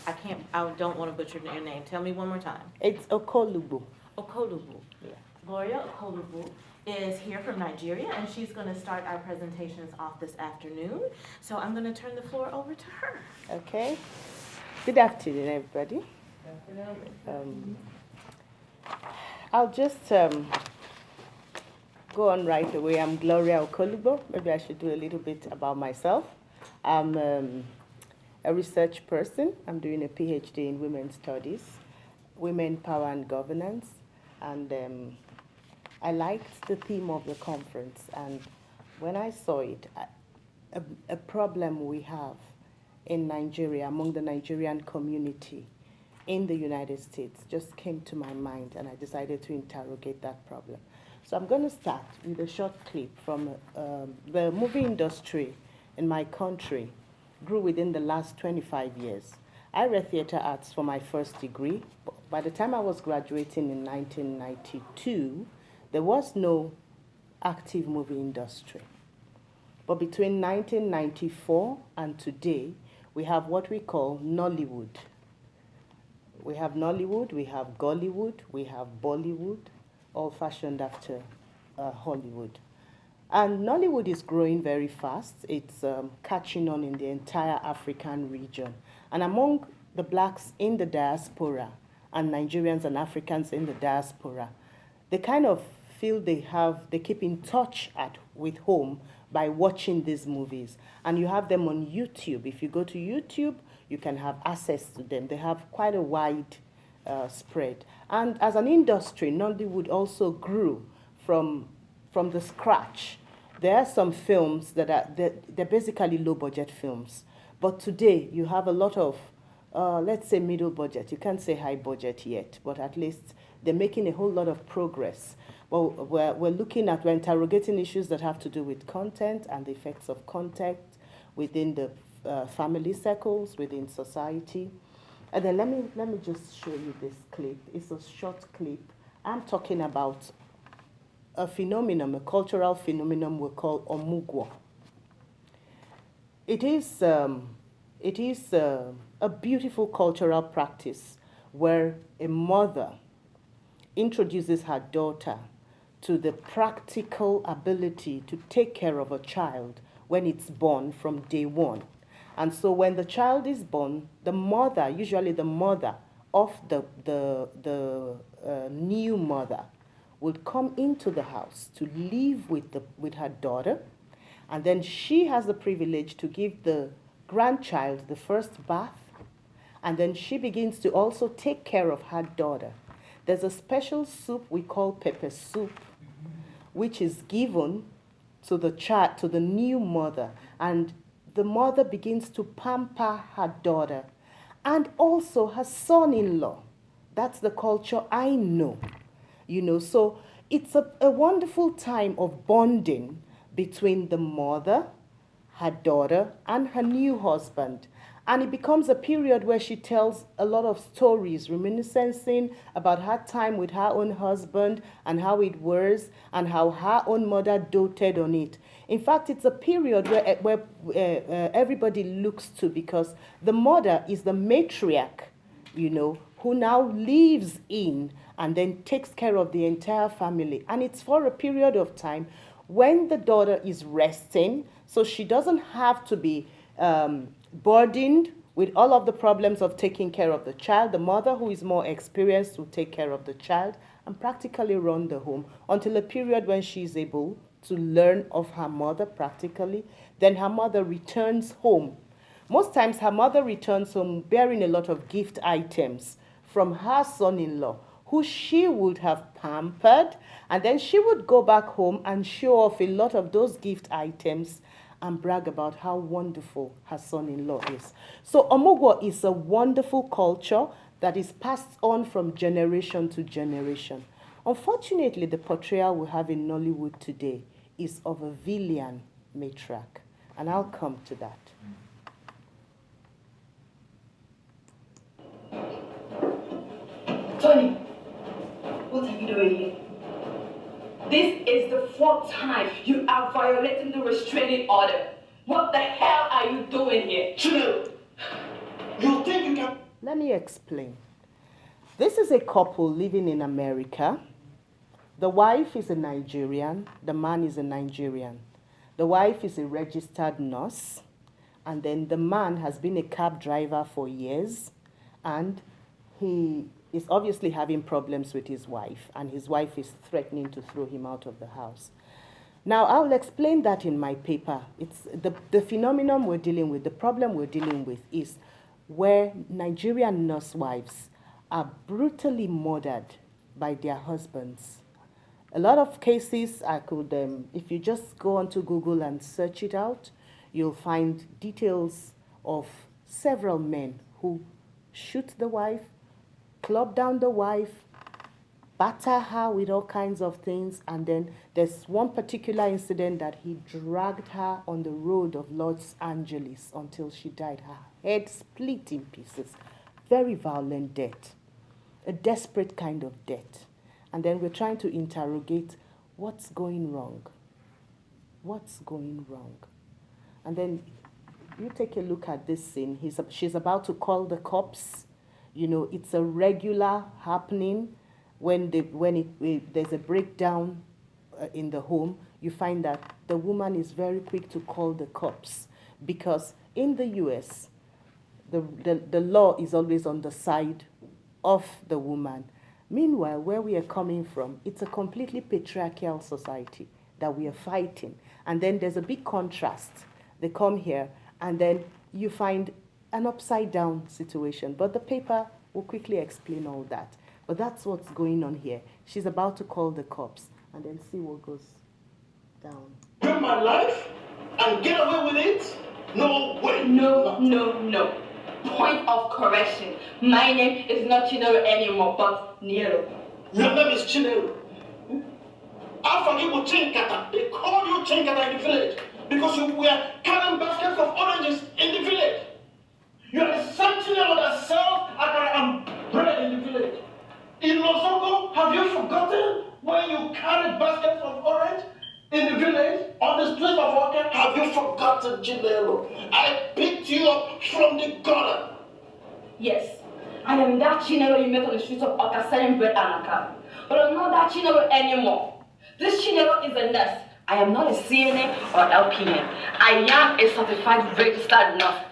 I don't want to butcher your name. Tell me one more time. It's Okolubu. Okolubu. Yeah. Gloria Okolubu is here from Nigeria, and she's going to start our presentations off this afternoon. So I'm going to turn the floor over to her. Okay. Good afternoon, everybody. I'll just go on right away. I'm Gloria Okolubo. Maybe I should do a little bit about myself. I'm a research person. I'm doing a PhD in women's studies, women, power, and governance. And I liked the theme of the conference. And when I saw it, a problem we have in Nigeria, among the Nigerian community in the United States, just came to my mind, and I decided to interrogate that problem. So I'm going to start with a short clip from the movie industry in my country grew within the last 25 years. I read theater arts for my first degree. By the time I was graduating in 1992, there was no active movie industry. But between 1994 and today, we have what we call Nollywood. We have Nollywood, we have Gollywood, we have Bollywood, all fashioned after Hollywood. And Nollywood is growing very fast. It's catching on in the entire African region. And among the blacks in the diaspora and Nigerians and Africans in the diaspora, they kind of feel they keep in touch with home by watching these movies. And you have them on YouTube. If you go to YouTube, you can have access to them. They have quite a wide spread. And as an industry, Nollywood also grew from the scratch. There are some films they're basically low-budget films. But today, you have a lot of, let's say, middle budget. You can't say high budget yet, but at least they're making a whole lot of progress. Well, we're interrogating issues that have to do with content and the effects of content within the family circles, within society. And then let me just show you this clip. It's a short clip. I'm talking about a phenomenon, a cultural phenomenon we call omugwo. It is a beautiful cultural practice where a mother introduces her daughter to the practical ability to take care of a child when it's born from day one. And so when the child is born, the mother, usually the mother of the new mother, would come into the house to live with her daughter, and then she has the privilege to give the grandchild the first bath, and then she begins to also take care of her daughter. There's a special soup we call pepper soup, which is given to the child, to the new mother, and the mother begins to pamper her daughter and also her son-in-law. That's the culture I know. So it's a wonderful time of bonding between the mother, her daughter, and her new husband. And it becomes a period where she tells a lot of stories, reminiscing about her time with her own husband and how it was and how her own mother doted on it. In fact, it's a period where everybody looks to, because the mother is the matriarch, who now lives in and then takes care of the entire family. And it's for a period of time when the daughter is resting, so she doesn't have to be burdened with all of the problems of taking care of the child. The mother, who is more experienced, will take care of the child and practically run the home until a period when she's able to learn of her mother practically. Then her mother returns home. Most times her mother returns home bearing a lot of gift items from her son-in-law, who she would have pampered, and then she would go back home and show off a lot of those gift items and brag about how wonderful her son-in-law is. So omugwo is a wonderful culture that is passed on from generation to generation. Unfortunately, the portrayal we have in Nollywood today is of a villain matriarch, and I'll come to that. Tony, what are you doing here? This is the fourth time you are violating the restraining order. What the hell are you doing here? Chill. You think you can Let me explain. This is a couple living in America. The wife is a Nigerian, the man is a Nigerian. The wife is a registered nurse, and then the man has been a cab driver for years, and he is obviously having problems with his wife, and his wife is threatening to throw him out of the house. Now, I'll explain that in my paper. It's the phenomenon we're dealing with, the problem we're dealing with is where Nigerian nurse wives are brutally murdered by their husbands. A lot of cases, I could, if you just go onto Google and search it out, you'll find details of several men who shoot the wife, club down the wife, batter her with all kinds of things, and then there's one particular incident that he dragged her on the road of Los Angeles until she died, her head split in pieces. Very violent death, a desperate kind of death. And then we're trying to interrogate what's going wrong. What's going wrong? And then you take a look at this scene. She's about to call the cops. You know, it's a regular happening. When there's a breakdown in the home, you find that the woman is very quick to call the cops, because in the US, the law is always on the side of the woman. Meanwhile, where we are coming from, it's a completely patriarchal society that we are fighting. And then there's a big contrast. They come here, and then you find an upside-down situation. But the paper will quickly explain all that. But that's what's going on here. She's about to call the cops, and then see what goes down. Bring my life and get away with it? No way. No. Point of correction. My name is not Chinelo anymore, but Nielo. Your name is Chinelo. I forget what Chinkata. They called you Chinkata in the village because you were carrying baskets of oranges in the village. You are the same Chinelo that sells akara and bread in the village. In Losoko, have you forgotten when you carried baskets of orange in the village, on the streets of Oka? Have you forgotten, Chinelo? I picked you up from the gutter. Yes, I am that Chinelo you met on the streets of Oka selling bread and akara. But I'm not that Chinelo anymore. This Chinelo is a nurse. I am not a CNA or LPN. I am a certified registered nurse.